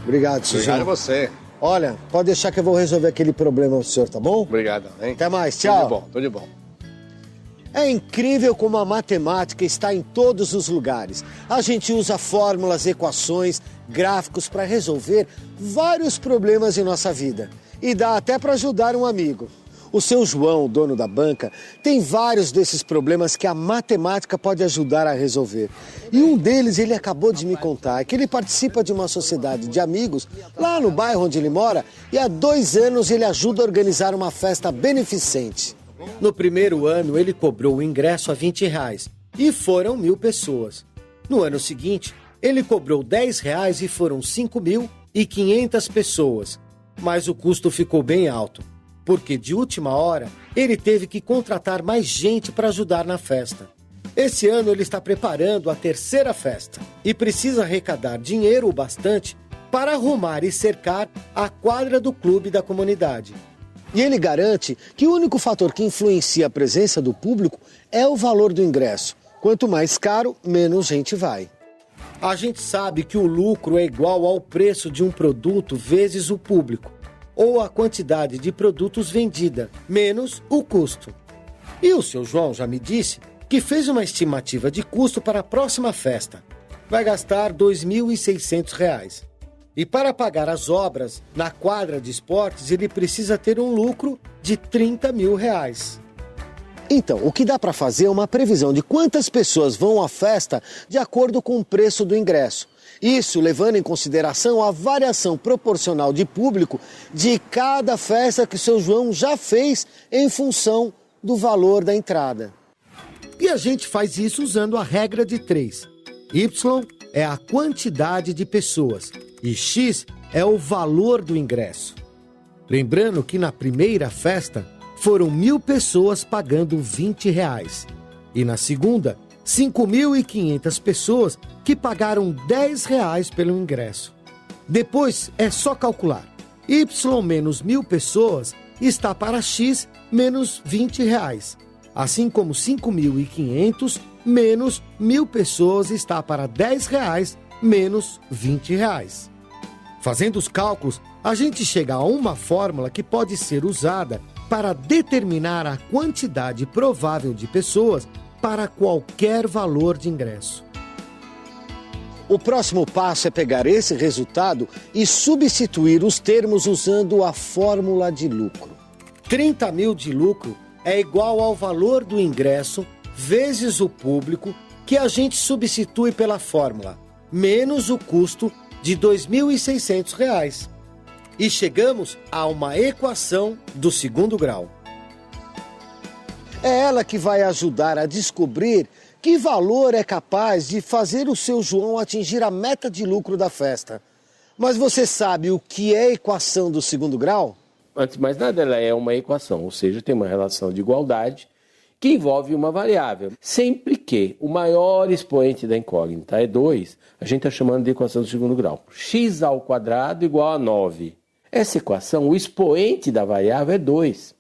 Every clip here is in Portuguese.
Obrigado, Suzão. Obrigado a você. Olha, pode deixar que eu vou resolver aquele problema do senhor, tá bom? Obrigado, hein? Até mais, tchau. Tudo de bom. É incrível como a matemática está em todos os lugares. A gente usa fórmulas, equações, gráficos para resolver vários problemas em nossa vida. E dá até para ajudar um amigo. O seu João, o dono da banca, tem vários desses problemas que a matemática pode ajudar a resolver. E um deles ele acabou de me contar, que ele participa de uma sociedade de amigos lá no bairro onde ele mora e há 2 anos ele ajuda a organizar uma festa beneficente. No primeiro ano ele cobrou o ingresso a R$20 e foram 1.000 pessoas. No ano seguinte ele cobrou R$10 e foram 5.500 pessoas, mas o custo ficou bem alto. Porque de última hora, ele teve que contratar mais gente para ajudar na festa. Esse ano ele está preparando a 3ª festa e precisa arrecadar dinheiro o bastante para arrumar e cercar a quadra do clube da comunidade. E ele garante que o único fator que influencia a presença do público é o valor do ingresso. Quanto mais caro, menos gente vai. A gente sabe que o lucro é igual ao preço de um produto vezes o público, ou a quantidade de produtos vendida, menos o custo. E o seu João já me disse que fez uma estimativa de custo para a próxima festa. Vai gastar R$2.600. E para pagar as obras na quadra de esportes, ele precisa ter um lucro de R$30.000. Então, o que dá para fazer é uma previsão de quantas pessoas vão à festa de acordo com o preço do ingresso. Isso levando em consideração a variação proporcional de público de cada festa que o seu João já fez em função do valor da entrada. E a gente faz isso usando a regra de 3. Y é a quantidade de pessoas e X é o valor do ingresso. Lembrando que na primeira festa foram 1.000 pessoas pagando R$20 e na segunda 5.500 pessoas que pagaram R$10 pelo ingresso. Depois é só calcular. Y menos 1.000 pessoas está para X menos R$20. Assim como 5.500 menos 1.000 pessoas está para R$10 menos R$20. Fazendo os cálculos, a gente chega a uma fórmula que pode ser usada para determinar a quantidade provável de pessoas para qualquer valor de ingresso. O próximo passo é pegar esse resultado e substituir os termos usando a fórmula de lucro. 30.000 de lucro é igual ao valor do ingresso vezes o público, que a gente substitui pela fórmula, menos o custo de R$2.600. E chegamos a uma equação do segundo grau. É ela que vai ajudar a descobrir que valor é capaz de fazer o seu João atingir a meta de lucro da festa. Mas você sabe o que é a equação do segundo grau? Antes de mais nada, ela é uma equação, ou seja, tem uma relação de igualdade que envolve uma variável. Sempre que o maior expoente da incógnita é 2, a gente está chamando de equação do segundo grau. X² igual a 9. Essa equação, o expoente da variável é 2.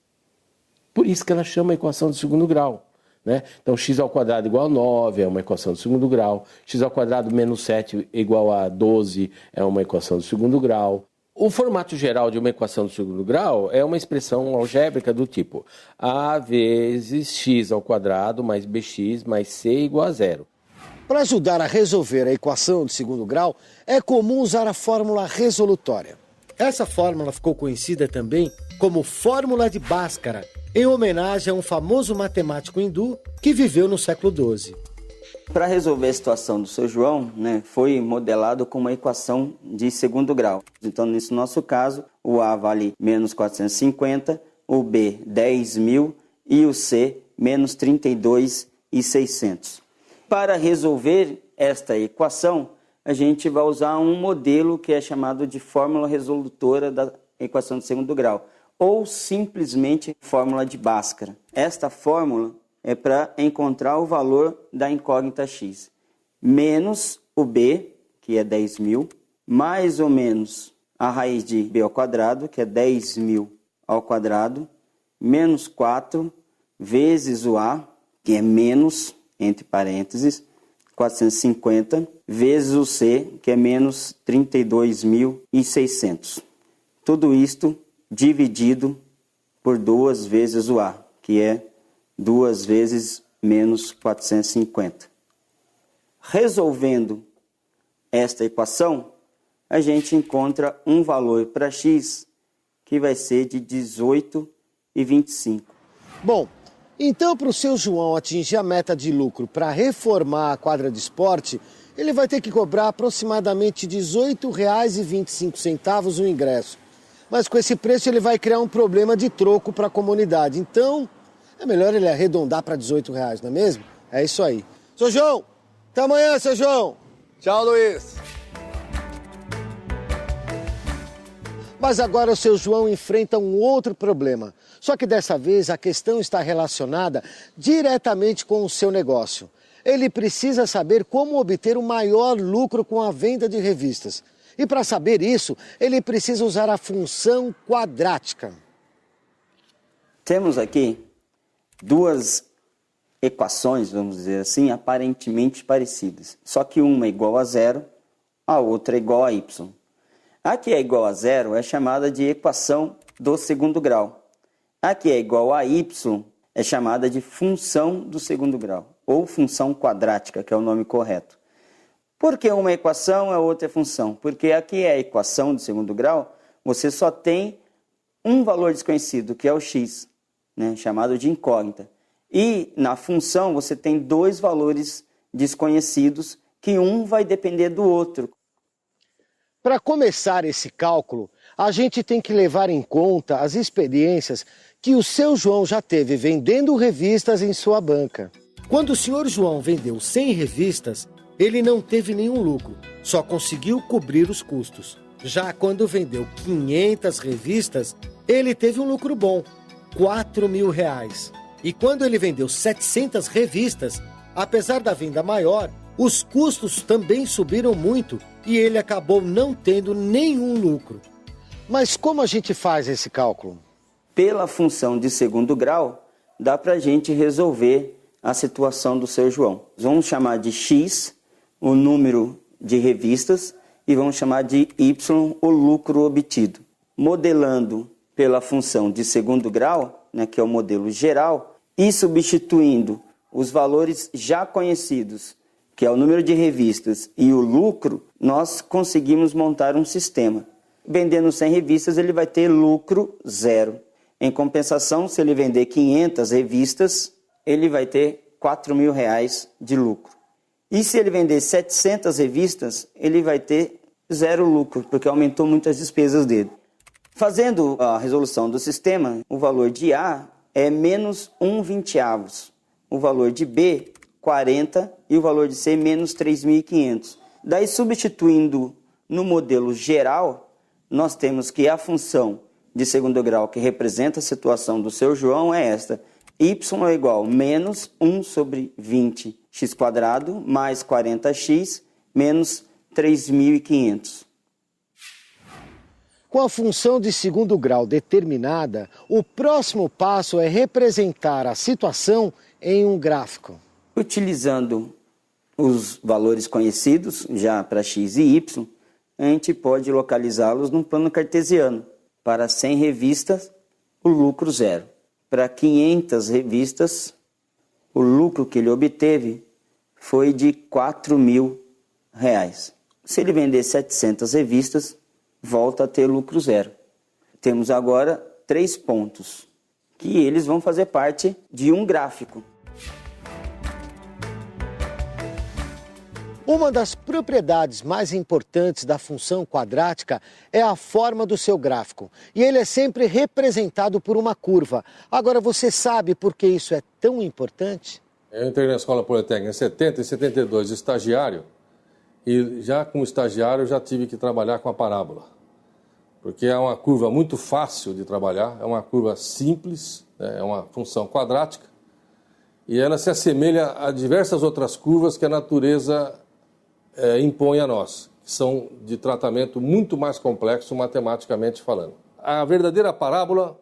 Por isso que ela chama a equação do segundo grau. Né? Então, x² igual a 9 é uma equação do segundo grau. X² menos 7 igual a 12 é uma equação do segundo grau. O formato geral de uma equação do segundo grau é uma expressão algébrica do tipo a vezes x² mais bx mais c igual a 0. Para ajudar a resolver a equação de segundo grau, é comum usar a fórmula resolutória. Essa fórmula ficou conhecida também como fórmula de Bhaskara, em homenagem a um famoso matemático hindu que viveu no século XII. Para resolver a situação do seu João, foi modelado com uma equação de segundo grau. Então, nesse nosso caso, o A vale menos 450, o B 10.000 e o C menos 32.600. Para resolver esta equação, a gente vai usar um modelo que é chamado de fórmula resolutora da equação de segundo grau, ou simplesmente fórmula de Bhaskara. Esta fórmula é para encontrar o valor da incógnita x, menos o b, que é 10.000, mais ou menos a raiz de b ao quadrado, que é 10.000 ao quadrado, menos 4, vezes o a, que é menos, entre parênteses, 450, vezes o C, que é menos 32.600. Tudo isto dividido por 2 vezes o A, que é 2 vezes menos 450. Resolvendo esta equação, a gente encontra um valor para x que vai ser de 18,25. Bom, então para o seu João atingir a meta de lucro para reformar a quadra de esporte, ele vai ter que cobrar aproximadamente R$ 18,25 o ingresso. Mas com esse preço ele vai criar um problema de troco para a comunidade. Então, é melhor ele arredondar para R$ 18, não é mesmo? É isso aí. Seu João, até amanhã, seu João. Tchau, Luiz. Mas agora o seu João enfrenta um outro problema. Só que dessa vez a questão está relacionada diretamente com o seu negócio. Ele precisa saber como obter o maior lucro com a venda de revistas. E para saber isso, ele precisa usar a função quadrática. Temos aqui 2 equações, vamos dizer assim, aparentemente parecidas. Só que uma é igual a 0, a outra é igual a y. A que é igual a 0 é chamada de equação do segundo grau. A que é igual a y é chamada de função do segundo grau, ou função quadrática, que é o nome correto. Por que uma equação e a outra é função? Porque aqui é a equação do segundo grau, você só tem um valor desconhecido, que é o x, né, chamado de incógnita. E na função você tem 2 valores desconhecidos, que um vai depender do outro. Para começar esse cálculo, a gente tem que levar em conta as experiências que o seu João já teve vendendo revistas em sua banca. Quando o senhor João vendeu 100 revistas, ele não teve nenhum lucro, só conseguiu cobrir os custos. Já quando vendeu 500 revistas, ele teve um lucro bom, R$4.000. E quando ele vendeu 700 revistas, apesar da venda maior, os custos também subiram muito e ele acabou não tendo nenhum lucro. Mas como a gente faz esse cálculo? Pela função de segundo grau, dá para a gente resolver a situação do seu João. Vamos chamar de x o número de revistas e vamos chamar de y o lucro obtido. Modelando pela função de segundo grau, né, que é o modelo geral, e substituindo os valores já conhecidos, que é o número de revistas e o lucro, nós conseguimos montar um sistema. Vendendo 100 revistas, ele vai ter lucro 0. Em compensação, se ele vender 500 revistas, ele vai ter R$4.000 de lucro. E se ele vender 700 revistas, ele vai ter 0 lucro, porque aumentou muito as despesas dele. Fazendo a resolução do sistema, o valor de A é menos 1/20. O valor de B, 40, e o valor de C, menos 3.500. Daí, substituindo no modelo geral, nós temos que a função de segundo grau que representa a situação do seu João é esta. Y é igual a menos 1/20x² mais 40x menos 3.500. Com a função de segundo grau determinada, o próximo passo é representar a situação em um gráfico. Utilizando os valores conhecidos, já para x e y, a gente pode localizá-los num plano cartesiano. Para 100 revistas, o lucro 0. Para 500 revistas, o lucro que ele obteve foi de R$4.000. Se ele vender 700 revistas, volta a ter lucro 0. Temos agora 3 pontos, que eles vão fazer parte de um gráfico. Uma das propriedades mais importantes da função quadrática é a forma do seu gráfico. E ele é sempre representado por uma curva. Agora, você sabe por que isso é tão importante? Eu entrei na Escola Politécnica em 70 e 72, estagiário. E já como estagiário, eu já tive que trabalhar com a parábola. Porque é uma curva muito fácil de trabalhar, é uma curva simples, é uma função quadrática. E ela se assemelha a diversas outras curvas que a natureza impõe a nós, que são de tratamento muito mais complexo matematicamente falando. A verdadeira parábola,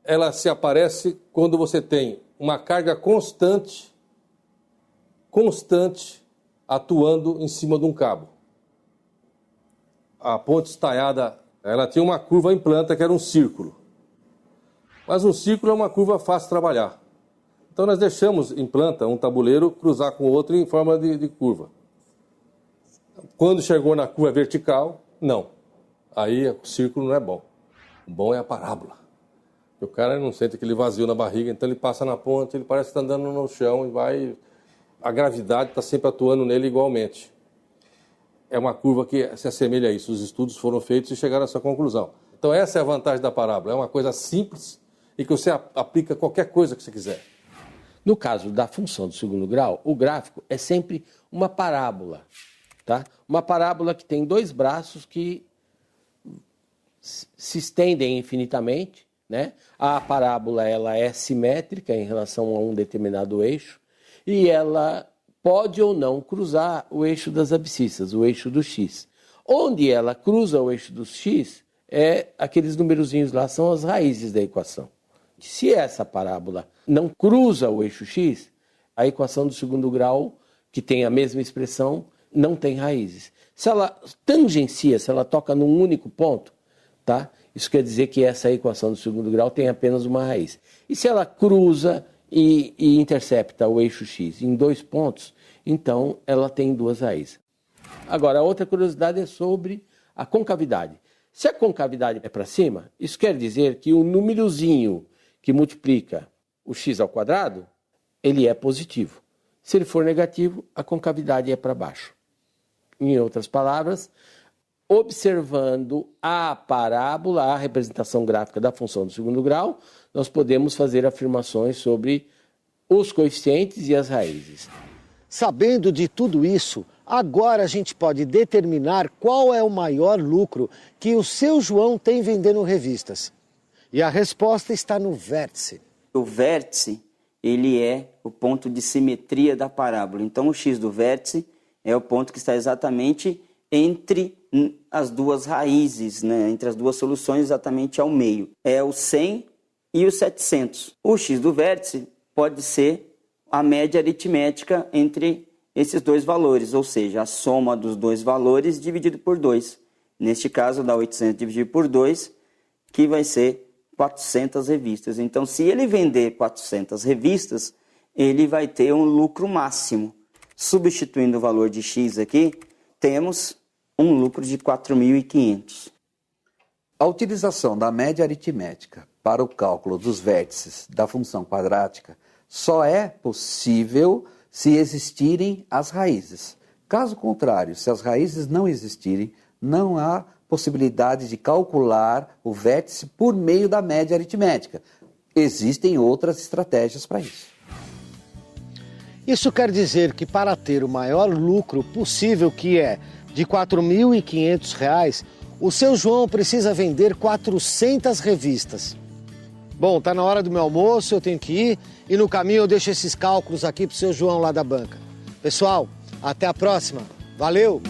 ela se aparece quando você tem uma carga constante atuando em cima de um cabo. A ponte estaiada, ela tinha uma curva em planta que era um círculo. Mas um círculo é uma curva fácil de trabalhar. Então nós deixamos em planta um tabuleiro cruzar com o outro em forma de curva. Quando chegou na curva vertical, não. Aí o círculo não é bom. O bom é a parábola. O cara não sente aquele vazio na barriga, então ele passa na ponte, ele parece que está andando no chão e vai... A gravidade está sempre atuando nele igualmente. É uma curva que se assemelha a isso. Os estudos foram feitos e chegaram a essa conclusão. Então essa é a vantagem da parábola. É uma coisa simples e que você aplica qualquer coisa que você quiser. No caso da função do segundo grau, o gráfico é sempre uma parábola. Tá? Uma parábola que tem dois braços que se estendem infinitamente, né? A parábola ela é simétrica em relação a um determinado eixo e ela pode ou não cruzar o eixo das abscissas, o eixo do x. Onde ela cruza o eixo do x, aqueles numerozinhos lá são as raízes da equação. Se essa parábola não cruza o eixo x, a equação do segundo grau, que tem a mesma expressão, não tem raízes. Se ela tangencia, se ela toca num único ponto, tá? Isso quer dizer que essa equação do segundo grau tem apenas uma raiz. E se ela cruza e intercepta o eixo x em dois pontos, então ela tem duas raízes. Agora, a outra curiosidade é sobre a concavidade. Se a concavidade é para cima, isso quer dizer que o númerozinho que multiplica o x ao quadrado, ele é positivo. Se ele for negativo, a concavidade é para baixo. Em outras palavras, observando a parábola, a representação gráfica da função do segundo grau, nós podemos fazer afirmações sobre os coeficientes e as raízes. Sabendo de tudo isso, agora a gente pode determinar qual é o maior lucro que o seu João tem vendendo revistas. E a resposta está no vértice. O vértice, ele é o ponto de simetria da parábola. Então, o x do vértice é o ponto que está exatamente entre as duas raízes, né? Entre as duas soluções, exatamente ao meio. É o 100 e o 700. O x do vértice pode ser a média aritmética entre esses dois valores, ou seja, a soma dos dois valores dividido por 2. Neste caso, dá 800 dividido por 2, que vai ser 400 revistas. Então, se ele vender 400 revistas, ele vai ter um lucro máximo. Substituindo o valor de x aqui, temos um lucro de 4.500. A utilização da média aritmética para o cálculo dos vértices da função quadrática só é possível se existirem as raízes. Caso contrário, se as raízes não existirem, não há possibilidade de calcular o vértice por meio da média aritmética. Existem outras estratégias para isso. Isso quer dizer que para ter o maior lucro possível, que é de R$ 4.500, o seu João precisa vender 400 revistas. Bom, tá na hora do meu almoço, eu tenho que ir e no caminho eu deixo esses cálculos aqui pro seu João lá da banca. Pessoal, até a próxima. Valeu!